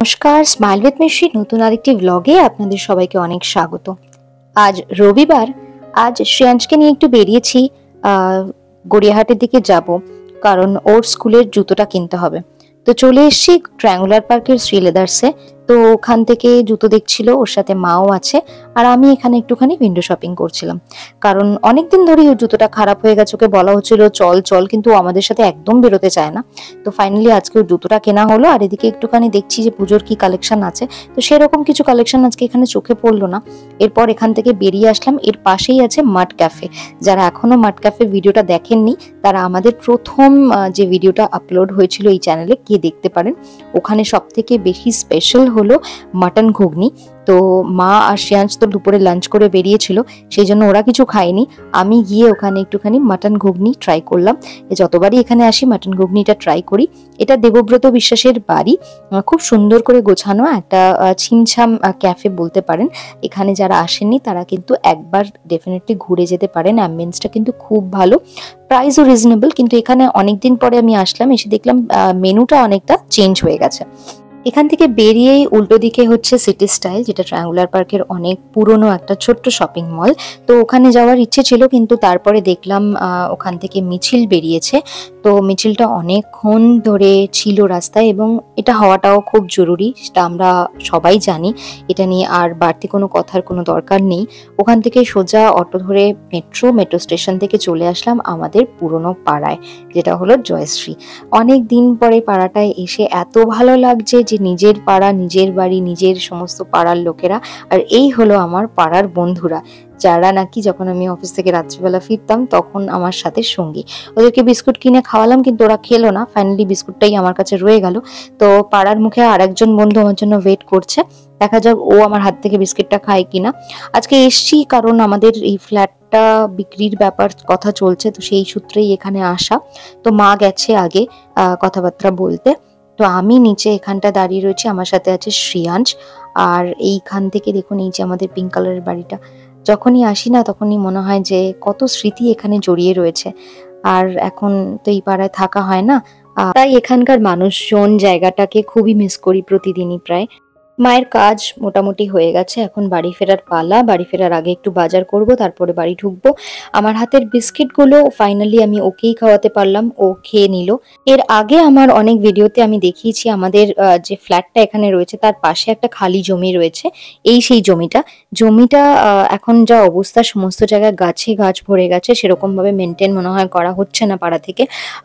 নমস্কার, smile with মিশরি নতুন আরেকটি ব্লগে আপনাদের সবাইকে অনেক স্বাগত। আজ রবিবার, আজ শ্রেয়াংশকে নিয়ে একটু বেরিয়েছি, গড়িয়াহাটের দিকে যাব, কারণ ওর স্কুলের জুতোটা কিনতে হবে। তো চলে এসেছি ট্রায়াঙ্গুলার পার্কের শ্রী লেদার্সে। তো ওখান থেকে জুতো দেখছিল, ওর সাথে মাও আছে, আর আমি এখানে একটুখানি উইন্ডো শপিং করছিলাম। কারণ অনেকদিন ধরেই ওর জুতোটা খারাপ হয়ে গেছে, ওকে বলা হচ্ছিল চল চল, কিন্তু ও আমাদের সাথে একদম বেরোতে চায় না। তো ফাইনালি আজকে ওর জুতোটা কেনা হলো। আর এদিকে একটুখানি দেখছি যে পুজোর কি কালেকশন আছে, তো সেরকম কিছু কালেকশন আজকে এখানে চোখে পড়লো না। এরপর এখান থেকে বেরিয়ে আসলাম। এর পাশেই আছে মাড ক্যাফে। যারা এখনো মাড ক্যাফে ভিডিওটা দেখেননি, তারা আমাদের প্রথম যে ভিডিওটা আপলোড হয়েছিল এই চ্যানেলে গিয়ে দেখতে পারেন। ওখানে সব থেকে বেশি স্পেশাল হলো মাটন ঘুগনি। তো মা আর শ্রেয়াংশ তো দুপুরে লাঞ্চ করে বেরিয়েছিল, সেই জন্য ওরা কিছু খায়নি। আমি গিয়ে ওখানে একটুখানি মাটন ঘুগনি ট্রাই করলাম। যতবারই এখানে আসি মাটন ঘুগনিটা ট্রাই করি। এটা দেবব্রত বিশ্বাসের বাড়ি, খুব সুন্দর করে গোছানো একটা ছিমছাম ক্যাফে বলতে পারেন। এখানে যারা আসেননি তারা কিন্তু একবার ডেফিনেটলি ঘুরে যেতে পারেন। অ্যাম্বিয়েন্সটা কিন্তু খুব ভালো, প্রাইসও রিজনেবল। কিন্তু এখানে অনেকদিন পরে আমি আসলাম, এসে দেখলাম মেনুটা অনেকটা চেঞ্জ হয়ে গেছে। এখান থেকে বেরিয়েই উল্টো দিকে হচ্ছে সিটি স্টাইল, যেটা ট্রায়াঙ্গুলার পার্কের অনেক পুরনো একটা ছোট্ট শপিং মল। তো ওখানে যাওয়ার ইচ্ছে ছিল, কিন্তু তারপরে দেখলাম ওখান থেকে মিছিল বেরিয়েছে। তো মিছিলটা অনেকক্ষণ ধরে ছিল রাস্তায়, এবং এটা হওয়াটাও খুব জরুরি, সেটা আমরা সবাই জানি। এটা নিয়ে আর বাড়তি কোনো কথার কোনো দরকার নেই। ওখান থেকে সোজা অটো ধরে মেট্রো স্টেশন থেকে চলে আসলাম আমাদের পুরনো পাড়ায়, যেটা হলো জয়শ্রী। অনেক দিন পরে পাড়াটায় এসে এত ভালো লাগছে যে নিজের পাড়া, নিজের বাড়ি, নিজের সমস্ত পাড়ার লোকেরা। আর এই হলো আমার পাড়ার বন্ধুরা, যারা নাকি যখন আমি অফিস থেকে রাত্রিবেলা ফিরতাম তখন আমার সাথে সঙ্গী। ওদেরকে বিস্কুট কিনে খাওয়ালাম, কিন্তু ওরা খেলো না। ফাইনালি বিস্কুটটাই আমার কাছে রয়ে গেল। তো পাড়ার মুখে আর একজন বন্ধু আমার জন্য ওয়েট করছে, দেখা যাক ও আমার হাত থেকে বিস্কিটটা খায় কিনা। আজকে এসছি কারণ আমাদের এই ফ্ল্যাটটা বিক্রির ব্যাপার কথা চলছে, তো সেই সূত্রেই এখানে আসা। তো মা গেছে আগে কথাবার্তা বলতে। তো আমি নিচে এখানটা দাঁড়িয়ে রয়েছি, আমার সাথে আছে শ্রেয়াংশ। আর এইখান থেকে দেখুন, এই যে আমাদের পিঙ্ক কালারের বাড়িটা, যখনই আসি না তখনই মনে হয় যে কত স্মৃতি এখানে জড়িয়ে রয়েছে। আর এখন তো এই পাড়ায় থাকা হয় না, তাই এখানকার মানুষজন, জায়গাটাকে খুবই মিস করি প্রতিদিনই প্রায়। মায়ের কাজ মোটামুটি হয়ে গেছে, এখন বাড়ি ফেরার পালা। বাড়ি ফেরার আগে একটু বাজার করব, তারপরে বাড়ি ঢুকবো। আমার হাতের বিস্কিটগুলো ফাইনালি আমি ওকেই খাওয়াতে পারলাম, ও খেয়ে নিল। এর আগে আমার অনেক ভিডিওতে আমি দেখিয়েছি আমাদের যে ফ্ল্যাটটা এখানে রয়েছে তার পাশে একটা খালি জমি রয়েছে। এই সেই জমিটা এখন যা অবস্থা, সমস্ত জায়গায় গাছে গাছ ভরে গেছে, সেরকম ভাবে মেনটেন মনে হয় করা হচ্ছে না পাড়া থেকে।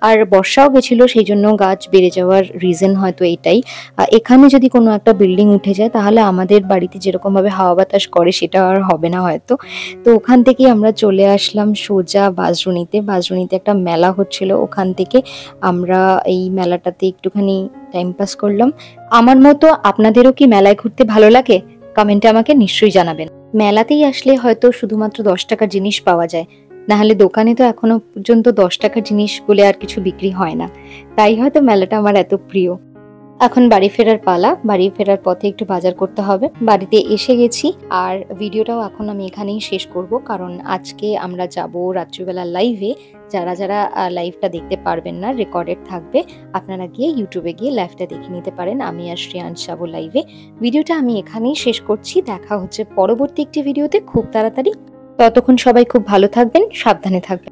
আর বর্ষাও গেছিল, সেই জন্য গাছ বেড়ে যাওয়ার রিজন হয়তো এটাই। এখানে যদি কোনো একটা বিল্ডিং উঠে যায় তাহলে আমাদের বাড়িতে যেরকম ভাবে হাওয়া বাতাস করে সেটা আর হবে না হয়তো। তো ওখান থেকেই আমরা চলে আসলাম সোজা বাঁশরুনিতে একটা মেলা হচ্ছিল, ওখান থেকে আমরা এই মেলাটাতে একটুখানি টাইম পাস করলাম। আমার মতো আপনাদেরও কি মেলায় ঘুরতে ভালো লাগে? কমেন্টে আমাকে নিশ্চয়ই জানাবেন। মেলাতেই আসলে হয়তো শুধুমাত্র 10 টাকার জিনিস পাওয়া যায়, নাহলে দোকানে তো এখনো পর্যন্ত 10 টাকার জিনিস বলে আর কিছু বিক্রি হয় না। তাই হয়তো মেলাটা আমার এত প্রিয়। এখন বাড়ি ফেরার পালা। বাড়ি ফেরার পথে একটু বাজার করতে হবে। বাড়িতে এসে গেছি, আর ভিডিওটাও এখন আমি এখানেই শেষ করব, কারণ আজকে আমরা যাব রাত্রিবেলা লাইভে। যারা যারা লাইভটা দেখতে পারবেন না, রেকর্ডেড থাকবে, আপনারা গিয়ে ইউটিউবে গিয়ে লাইভটা দেখে নিতে পারেন। আমি আর শ্রেয়াংশ যাব লাইভে। ভিডিওটা আমি এখানেই শেষ করছি, দেখা হচ্ছে পরবর্তী একটি ভিডিওতে খুব তাড়াতাড়ি। ততক্ষণ সবাই খুব ভালো থাকবেন, সাবধানে থাকবেন।